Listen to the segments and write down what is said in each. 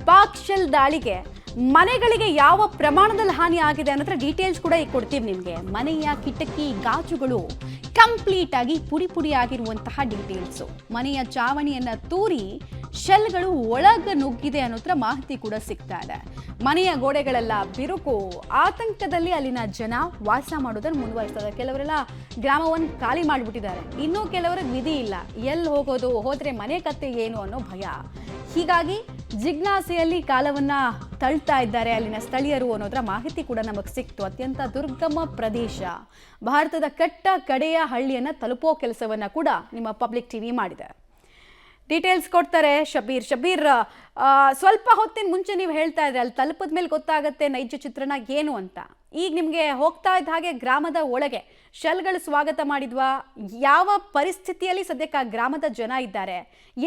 Pak shell ದಾಳಿಗೆ ಮನೆಗಳಿಗೆ ಯಾವ ಪ್ರಮಾಣದಲ್ಲಿ ಹಾನಿ ಆಗಿದೆ ಅನ್ನೋದ್ರ ಡೀಟೇಲ್ಸ್ ಕೂಡ ಈಗ ಕೊಡ್ತೀವಿ ನಿಮಗೆ. ಮನೆಯ ಕಿಟಕಿ ಗಾಜುಗಳು ಕಂಪ್ಲೀಟ್ ಆಗಿ ಪುಡಿ ಪುಡಿ ಆಗಿರುವಂತಹ ಡೀಟೇಲ್ಸು. ಮನೆಯ ಚಾವಣಿಯನ್ನ ತೂರಿ ಶೆಲ್ಗಳು ಒಳಗೆ ನುಗ್ಗಿದೆ ಅನ್ನೋದ್ರ ಮಾಹಿತಿ ಕೂಡ ಸಿಗ್ತಾ ಇದೆ. ಮನೆಯ ಗೋಡೆಗಳೆಲ್ಲ ಬಿರುಕು. ಆತಂಕದಲ್ಲಿ ಅಲ್ಲಿನ ಜನ ವಾಸ ಮಾಡೋದನ್ನು ಮುಂದುವರಿಸ್ತಾರೆ. ಕೆಲವರೆಲ್ಲ ಗ್ರಾಮವನ್ನು ಖಾಲಿ ಮಾಡಿಬಿಟ್ಟಿದ್ದಾರೆ. ಇನ್ನೂ ಕೆಲವರಿಗೆ ವಿಧಿ ಇಲ್ಲ, ಎಲ್ಲಿ ಹೋಗೋದು, ಹೋದ್ರೆ ಮನೆ ಕತ್ತೆ ಏನು ಅನ್ನೋ ಭಯ. ಹೀಗಾಗಿ ಜಿಜ್ಞಾಸೆಯಲ್ಲಿ ಕಾಲವನ್ನ ತಳ್ತಾ ಇದ್ದಾರೆ ಅಲ್ಲಿನ ಸ್ಥಳೀಯರು ಅನ್ನೋದ್ರ ಮಾಹಿತಿ ಕೂಡ ನಮಗೆ ಸಿಕ್ತು. ಅತ್ಯಂತ ದುರ್ಗಮ ಪ್ರದೇಶ, ಭಾರತದ ಕಟ್ಟ ಕಡೆಯ ಹಳ್ಳಿಯನ್ನ ತಲುಪೋ ಕೆಲಸವನ್ನ ಕೂಡ ನಿಮ್ಮ ಪಬ್ಲಿಕ್ ಟಿವಿ ಮಾಡಿದೆ. ಡೀಟೇಲ್ಸ್ ಕೊಡ್ತಾರೆ ಶಬೀರ್. ಸ್ವಲ್ಪ ಹೊತ್ತಿನ ಮುಂಚೆ ನೀವು ಹೇಳ್ತಾ ಇದ್ರೆ ಅಲ್ಲಿ ತಲುಪಿದ ಮೇಲೆ ಗೊತ್ತಾಗುತ್ತೆ ನೈಜ ಚಿತ್ರಣ ಏನು ಅಂತ. ಈಗ ನಿಮಗೆ ಹೋಗ್ತಾ ಇದ್ದ ಹಾಗೆ ಗ್ರಾಮದ ಒಳಗೆ ಶೆಲ್ಗಳು ಸ್ವಾಗತ ಮಾಡಿದ್ವಾ? ಯಾವ ಪರಿಸ್ಥಿತಿಯಲ್ಲಿ ಸದ್ಯಕ್ಕೆ ಆ ಗ್ರಾಮದ ಜನ ಇದ್ದಾರೆ?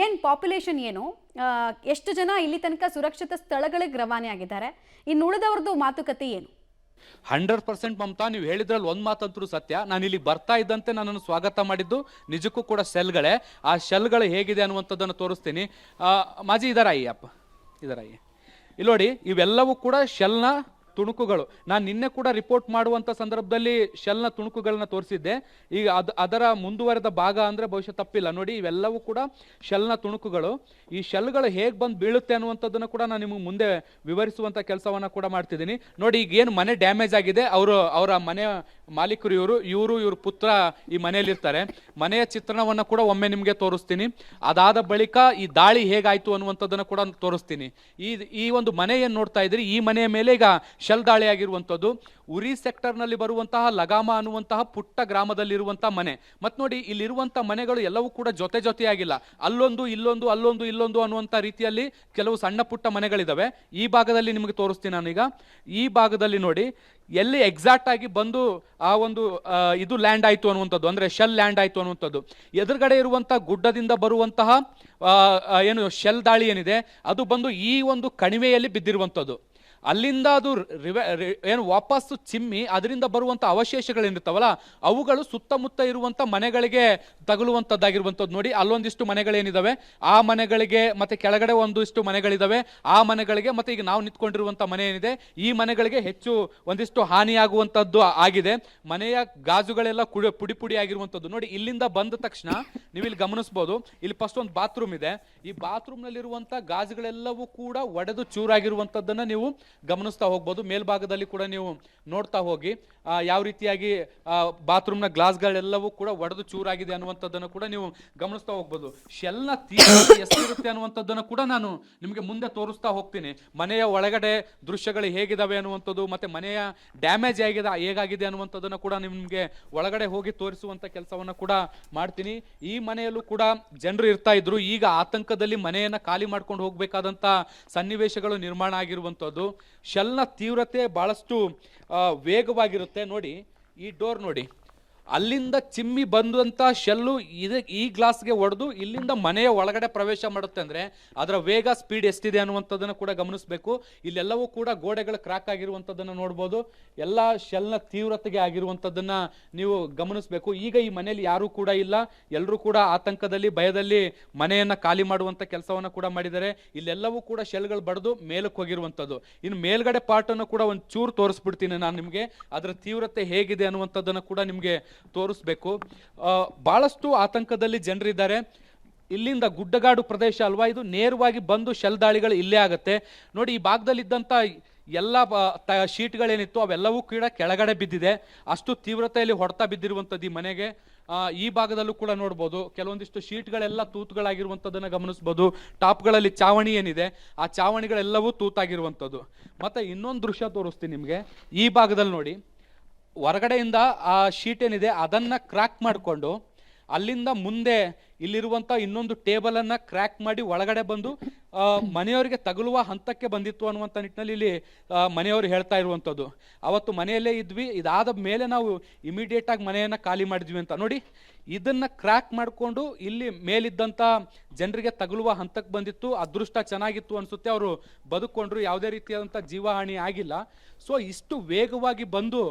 ಏನು ಪಾಪ್ಯುಲೇಷನ್ ಏನು? ಎಷ್ಟು ಜನ ಇಲ್ಲಿ ತನಕ ಸುರಕ್ಷಿತ ಸ್ಥಳಗಳಿಗೆ ರವಾನೆ ಆಗಿದ್ದಾರೆ? ಇನ್ನು ಉಳಿದವ್ರದ್ದು ಮಾತುಕತೆ ಏನು? 100% ಮಮತಾ, ನೀವು ಹೇಳಿದ್ರಲ್ಲಿ ಒಂದು ಮಾತಂತರೂ ಸತ್ಯ. ನಾನು ಇಲ್ಲಿ ಬರ್ತಾ ಇದ್ದಂತೆ ನನ್ನನ್ನು ಸ್ವಾಗತ ಮಾಡಿದ್ದು ನಿಜಕ್ಕೂ ಕೂಡ ಶೆಲ್ಗಳೇ. ಆ ಶೆಲ್ಗಳು ಹೇಗಿದೆ ಅನ್ನುವಂಥದ್ದನ್ನು ತೋರಿಸ್ತೀನಿ. ಮಾಜಿ ಇದರಾಯಿ ಇಲ್ಲಿ ನೋಡಿ, ಇವೆಲ್ಲವೂ ಕೂಡ ಶೆಲ್ನ ತುಣುಕುಗಳು. ನಾನು ನಿನ್ನೆ ಕೂಡ ರಿಪೋರ್ಟ್ ಮಾಡುವಂಥ ಸಂದರ್ಭದಲ್ಲಿ ಶೆಲ್ನ ತುಣುಕುಗಳನ್ನ ತೋರಿಸಿದ್ದೆ. ಈಗ ಅದರ ಮುಂದುವರೆದ ಭಾಗ ಅಂದರೆ ಬಹುಶಃ ತಪ್ಪಿಲ್ಲ. ನೋಡಿ, ಇವೆಲ್ಲವೂ ಕೂಡ ಶೆಲ್ನ ತುಣುಕುಗಳು. ಈ ಶೆಲ್ಗಳು ಹೇಗೆ ಬಂದು ಬೀಳುತ್ತೆ ಅನ್ನುವಂಥದ್ದನ್ನು ಕೂಡ ನಾನು ನಿಮಗೆ ಮುಂದೆ ವಿವರಿಸುವಂಥ ಕೆಲಸವನ್ನು ಕೂಡ ಮಾಡ್ತಿದ್ದೀನಿ. ನೋಡಿ, ಈಗ ಏನು ಮನೆ ಡ್ಯಾಮೇಜ್ ಆಗಿದೆ, ಅವರ ಮನೆ ಮಾಲೀಕರು ಇವ್ರ ಪುತ್ರ ಈ ಮನೆಯಲ್ಲಿರ್ತಾರೆ. ಮನೆಯ ಚಿತ್ರಣವನ್ನು ಕೂಡ ಒಮ್ಮೆ ನಿಮಗೆ ತೋರಿಸ್ತೀನಿ. ಅದಾದ ಬಳಿಕ ಈ ದಾಳಿ ಹೇಗಾಯಿತು ಅನ್ನುವಂಥದ್ದನ್ನು ಕೂಡ ತೋರಿಸ್ತೀನಿ. ಈ ಒಂದು ಮನೆ ಏನು ನೋಡ್ತಾ ಇದ್ರಿ, ಈ ಮನೆಯ ಮೇಲೆ ಈಗ ಶೆಲ್ ದಾಳಿ ಆಗಿರುವಂಥದ್ದು. ಉರಿ ಸೆಕ್ಟರ್ನಲ್ಲಿ ಬರುವಂತಹ ಲಗಾಮ ಅನ್ನುವಂತಹ ಪುಟ್ಟ ಗ್ರಾಮದಲ್ಲಿರುವಂತಹ ಮನೆ. ಮತ್ತು ನೋಡಿ, ಇಲ್ಲಿರುವಂಥ ಮನೆಗಳು ಎಲ್ಲವೂ ಕೂಡ ಜೊತೆಯಾಗಿಲ್ಲ. ಅಲ್ಲೊಂದು ಇಲ್ಲೊಂದು ಅನ್ನುವಂಥ ರೀತಿಯಲ್ಲಿ ಕೆಲವು ಸಣ್ಣ ಪುಟ್ಟ ಮನೆಗಳಿದ್ದಾವೆ. ಈ ಭಾಗದಲ್ಲಿ ನಿಮಗೆ ತೋರಿಸ್ತೀನಿ ನಾನೀಗ. ಈ ಭಾಗದಲ್ಲಿ ನೋಡಿ, ಎಲ್ಲಿ ಎಕ್ಸಾಕ್ಟ್ ಆಗಿ ಬಂದು ಆ ಒಂದು ಇದು ಲ್ಯಾಂಡ್ ಆಯಿತು ಅನ್ನುವಂಥದ್ದು, ಅಂದರೆ ಶೆಲ್ ಲ್ಯಾಂಡ್ ಆಯಿತು ಅನ್ನುವಂಥದ್ದು. ಎದುರುಗಡೆ ಇರುವಂಥ ಗುಡ್ಡದಿಂದ ಬರುವಂತಹ ಏನು ಶೆಲ್ ದಾಳಿ ಏನಿದೆ, ಅದು ಬಂದು ಈ ಒಂದು ಕಣಿವೆಯಲ್ಲಿ ಬಿದ್ದಿರುವಂಥದ್ದು. ಅಲ್ಲಿಂದ ಅದು ಏನು ವಾಪಸ್ಸು ಚಿಮ್ಮಿ ಅದರಿಂದ ಬರುವಂಥ ಅವಶೇಷಗಳೇನಿರ್ತಾವಲ್ಲ, ಅವುಗಳು ಸುತ್ತಮುತ್ತ ಇರುವಂಥ ಮನೆಗಳಿಗೆ ತಗುಲುವಂಥದ್ದಾಗಿರುವಂಥದ್ದು. ನೋಡಿ, ಅಲ್ಲೊಂದಿಷ್ಟು ಮನೆಗಳೇನಿದ್ದಾವೆ, ಆ ಮನೆಗಳಿಗೆ, ಮತ್ತು ಕೆಳಗಡೆ ಒಂದಿಷ್ಟು ಮನೆಗಳಿದ್ದಾವೆ, ಆ ಮನೆಗಳಿಗೆ, ಮತ್ತು ಈಗ ನಾವು ನಿಂತ್ಕೊಂಡಿರುವಂಥ ಮನೆ ಏನಿದೆ, ಈ ಮನೆಗಳಿಗೆ ಹೆಚ್ಚು ಒಂದಿಷ್ಟು ಹಾನಿಯಾಗುವಂಥದ್ದು ಆಗಿದೆ. ಮನೆಯ ಗಾಜುಗಳೆಲ್ಲ ಪುಡಿ ಪುಡಿ ಆಗಿರುವಂಥದ್ದು. ನೋಡಿ, ಇಲ್ಲಿಂದ ಬಂದ ತಕ್ಷಣ ನೀವು ಇಲ್ಲಿ ಗಮನಿಸ್ಬೋದು, ಇಲ್ಲಿ ಫಸ್ಟ್ ಒಂದು ಬಾತ್ರೂಮ್ ಇದೆ. ಈ ಬಾತ್ರೂಮ್ನಲ್ಲಿರುವಂಥ ಗಾಜುಗಳೆಲ್ಲವೂ ಕೂಡ ಒಡೆದು ಚೂರಾಗಿರುವಂಥದ್ದನ್ನು ನೀವು ಗಮನಿಸ್ತಾ ಹೋಗ್ಬೋದು. ಮೇಲ್ಭಾಗದಲ್ಲಿ ಕೂಡ ನೀವು ನೋಡ್ತಾ ಹೋಗಿ ಯಾವ ರೀತಿಯಾಗಿ ಬಾತ್ರೂಮ್ನ ಗ್ಲಾಸ್ಗಳೆಲ್ಲವೂ ಕೂಡ ಒಡೆದು ಚೂರಾಗಿದೆ ಅನ್ನುವಂಥದ್ದನ್ನು ಕೂಡ ನೀವು ಗಮನಿಸ್ತಾ ಹೋಗ್ಬೋದು. ಶೆಲ್ನ ತೀವ್ರತೆ ಎಷ್ಟಿರುತ್ತೆ ಅನ್ನುವಂಥದ್ದನ್ನು ಕೂಡ ನಾನು ನಿಮಗೆ ಮುಂದೆ ತೋರಿಸ್ತಾ ಹೋಗ್ತೀನಿ. ಮನೆಯ ಒಳಗಡೆ ದೃಶ್ಯಗಳು ಹೇಗಿದಾವೆ ಅನ್ನುವಂಥದ್ದು, ಮತ್ತು ಮನೆಯ ಡ್ಯಾಮೇಜ್ ಹೇಗಾಗಿದೆ ಅನ್ನುವಂಥದ್ದನ್ನು ಕೂಡ ನಿಮಗೆ ಒಳಗಡೆ ಹೋಗಿ ತೋರಿಸುವಂಥ ಕೆಲಸವನ್ನು ಕೂಡ ಮಾಡ್ತೀನಿ. ಈ ಮನೆಯಲ್ಲೂ ಕೂಡ ಜನರು ಇರ್ತಾ ಇದ್ರು. ಈಗ ಆತಂಕದಲ್ಲಿ ಮನೆಯನ್ನು ಖಾಲಿ ಮಾಡ್ಕೊಂಡು ಹೋಗಬೇಕಾದಂಥ ಸನ್ನಿವೇಶಗಳು ನಿರ್ಮಾಣ ಆಗಿರುವಂಥದ್ದು. ಶೆಲ್ನ ತೀವ್ರತೆ ಬಹಳಷ್ಟು ವೇಗವಾಗಿರುತ್ತೆ. ನೋಡಿ, ಈ ಡೋರ್ ನೋಡಿ, ಅಲ್ಲಿಂದ ಚಿಮ್ಮಿ ಬಂದಂಥ ಶೆಲ್ಲು ಈ ಗ್ಲಾಸ್ಗೆ ಒಡೆದು ಇಲ್ಲಿಂದ ಮನೆಯ ಒಳಗಡೆ ಪ್ರವೇಶ ಮಾಡುತ್ತೆ. ಅಂದರೆ ಅದರ ವೇಗ, ಸ್ಪೀಡ್ ಎಷ್ಟಿದೆ ಅನ್ನುವಂಥದ್ದನ್ನು ಕೂಡ ಗಮನಿಸಬೇಕು. ಇಲ್ಲೆಲ್ಲವೂ ಕೂಡ ಗೋಡೆಗಳು ಕ್ರಾಕ್ ಆಗಿರುವಂಥದ್ದನ್ನು ನೋಡ್ಬೋದು. ಎಲ್ಲ ಶೆಲ್ನ ತೀವ್ರತೆಗೆ ಆಗಿರುವಂಥದ್ದನ್ನು ನೀವು ಗಮನಿಸಬೇಕು. ಈಗ ಈ ಮನೆಯಲ್ಲಿ ಯಾರೂ ಕೂಡ ಇಲ್ಲ, ಎಲ್ಲರೂ ಕೂಡ ಆತಂಕದಲ್ಲಿ, ಭಯದಲ್ಲಿ ಮನೆಯನ್ನು ಖಾಲಿ ಮಾಡುವಂಥ ಕೆಲಸವನ್ನು ಕೂಡ ಮಾಡಿದ್ದಾರೆ. ಇಲ್ಲೆಲ್ಲವೂ ಕೂಡ ಶೆಲ್ಗಳು ಬಡಿದು ಮೇಲಕ್ಕೆ ಹೋಗಿರುವಂಥದ್ದು. ಇನ್ನು ಮೇಲ್ಗಡೆ ಪಾರ್ಟನ್ನು ಕೂಡ ಒಂದು ಚೂರು ತೋರಿಸ್ಬಿಡ್ತೀನಿ ನಾನು ನಿಮಗೆ. ಅದರ ತೀವ್ರತೆ ಹೇಗಿದೆ ಅನ್ನುವಂಥದ್ದನ್ನು ಕೂಡ ನಿಮಗೆ ತೋರಿಸ್ಬೇಕು. ಬಹಳಷ್ಟು ಆತಂಕದಲ್ಲಿ ಜನರಿದ್ದಾರೆ. ಇಲ್ಲಿಂದ ಗುಡ್ಡಗಾಡು ಪ್ರದೇಶ ಅಲ್ವಾ ಇದು, ನೇರವಾಗಿ ಬಂದು ಶೆಲ್ ದಾಳಿಗಳು ಇಲ್ಲೇ ಆಗುತ್ತೆ. ನೋಡಿ, ಈ ಭಾಗದಲ್ಲಿದ್ದಂಥ ಎಲ್ಲ ಶೀಟ್ಗಳೇನಿತ್ತು ಅವೆಲ್ಲವೂ ಕೂಡ ಕೆಳಗಡೆ ಬಿದ್ದಿದೆ. ಅಷ್ಟು ತೀವ್ರತೆಯಲ್ಲಿ ಹೊಡೆತ ಬಿದ್ದಿರುವಂಥದ್ದು ಈ ಮನೆಗೆ. ಈ ಭಾಗದಲ್ಲೂ ಕೂಡ ನೋಡ್ಬೋದು, ಕೆಲವೊಂದಿಷ್ಟು ಶೀಟ್ಗಳೆಲ್ಲ ತೂತುಗಳಾಗಿರುವಂಥದ್ದನ್ನು ಗಮನಿಸ್ಬೋದು. ಟಾಪ್ಗಳಲ್ಲಿ ಚಾವಣಿ ಏನಿದೆ, ಆ ಚಾವಣಿಗಳೆಲ್ಲವೂ ತೂತಾಗಿರುವಂಥದ್ದು. ಮತ್ತು ಇನ್ನೊಂದು ದೃಶ್ಯ ತೋರಿಸ್ತೀನಿ ನಿಮಗೆ. ಈ ಭಾಗದಲ್ಲಿ ನೋಡಿ, ಹೊರಗಡೆಯಿಂದ ಆ ಶೀಟ್ ಏನಿದೆ ಅದನ್ನು ಕ್ರ್ಯಾಕ್ ಮಾಡಿಕೊಂಡು ಅಲ್ಲಿಂದ ಮುಂದೆ ಇಲ್ಲಿರುವಂಥ ಇನ್ನೊಂದು ಟೇಬಲನ್ನು ಕ್ರ್ಯಾಕ್ ಮಾಡಿ ಒಳಗಡೆ ಬಂದು ಮನೆಯವರಿಗೆ ತಗುಲುವ ಹಂತಕ್ಕೆ ಬಂದಿತ್ತು ಅನ್ನುವಂಥ ನಿಟ್ಟಿನಲ್ಲಿ ಇಲ್ಲಿ ಮನೆಯವರು ಹೇಳ್ತಾ ಇರುವಂಥದ್ದು. ಅವತ್ತು ಮನೆಯಲ್ಲೇ ಇದ್ವಿ, ಇದಾದ ಮೇಲೆ ನಾವು ಇಮಿಡಿಯೇಟಾಗಿ ಮನೆಯನ್ನು ಖಾಲಿ ಮಾಡಿದ್ವಿ ಅಂತ. ನೋಡಿ, ಇದನ್ನು ಕ್ರ್ಯಾಕ್ ಮಾಡಿಕೊಂಡು ಇಲ್ಲಿ ಮೇಲಿದ್ದಂಥ ಜನರಿಗೆ ತಗುಲುವ ಹಂತಕ್ಕೆ ಬಂದಿತ್ತು. ಅದೃಷ್ಟ ಚೆನ್ನಾಗಿತ್ತು ಅನಿಸುತ್ತೆ, ಅವರು ಬದುಕೊಂಡ್ರು, ಯಾವುದೇ ರೀತಿಯಾದಂಥ ಜೀವಹಾನಿ ಆಗಿಲ್ಲ. ಸೊ ಇಷ್ಟು ವೇಗವಾಗಿ ಬಂದು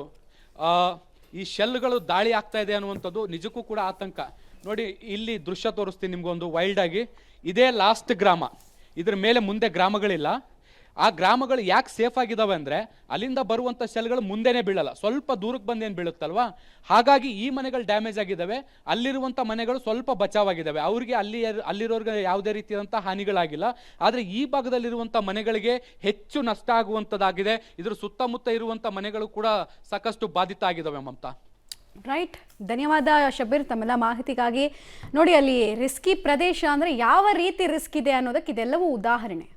ಈ ಶೆಲ್ಗಳು ದಾಳಿ ಆಗ್ತಾ ಇದೆ ಅನ್ನುವಂಥದ್ದು ನಿಜಕ್ಕೂ ಕೂಡ ಆತಂಕ. ನೋಡಿ, ಇಲ್ಲಿ ದೃಶ್ಯ ತೋರಿಸ್ತೀನಿ ನಿಮ್ಗೊಂದು ವೈಲ್ಡ್ ಆಗಿ. ಇದೇ ಲಾಸ್ಟ್ ಗ್ರಾಮ, ಇದ್ರ ಮೇಲೆ ಮುಂದೆ ಗ್ರಾಮಗಳಿಲ್ಲ. ಆ ಗ್ರಾಮಗಳು ಯಾಕೆ ಸೇಫ್ ಆಗಿದಾವೆ ಅಂದ್ರೆ ಅಲ್ಲಿಂದ ಬರುವಂತ ಶೆಲ್ಗಳು ಮುಂದೆನೆ ಬೀಳಲ್ಲ, ಸ್ವಲ್ಪ ದೂರಕ್ಕೆ ಬಂದೇನು ಬೀಳುತ್ತಲ್ವಾ. ಹಾಗಾಗಿ ಈ ಮನೆಗಳು ಡ್ಯಾಮೇಜ್ ಆಗಿದ್ದಾವೆ, ಅಲ್ಲಿರುವಂತ ಮನೆಗಳು ಸ್ವಲ್ಪ ಬಚಾವಾಗಿದ್ದಾವೆ, ಅವ್ರಿಗೆ ಅಲ್ಲಿರೋರ್ಗೆ ಯಾವುದೇ ರೀತಿಯಾದಂತಹ ಹಾನಿಗಳಾಗಿಲ್ಲ. ಆದ್ರೆ ಈ ಭಾಗದಲ್ಲಿರುವಂತ ಮನೆಗಳಿಗೆ ಹೆಚ್ಚು ನಷ್ಟ ಆಗುವಂತದ್ದಾಗಿದೆ. ಇದ್ರ ಸುತ್ತಮುತ್ತ ಇರುವಂತ ಮನೆಗಳು ಕೂಡ ಸಾಕಷ್ಟು ಬಾಧಿತ ಆಗಿದ್ದಾವೆ ಮಮತಾ. ರೈಟ್, ಧನ್ಯವಾದ ಶಬೀರ್ ತಮ್ಮೆಲ್ಲ ಮಾಹಿತಿಗಾಗಿ. ನೋಡಿ, ಅಲ್ಲಿ ರಿಸ್ಕಿ ಪ್ರದೇಶ ಅಂದರೆ ಯಾವ ರೀತಿ ರಿಸ್ಕ್ ಇದೆ ಅನ್ನೋದಕ್ಕೆ ಇದೆಲ್ಲವೂ ಉದಾಹರಣೆ.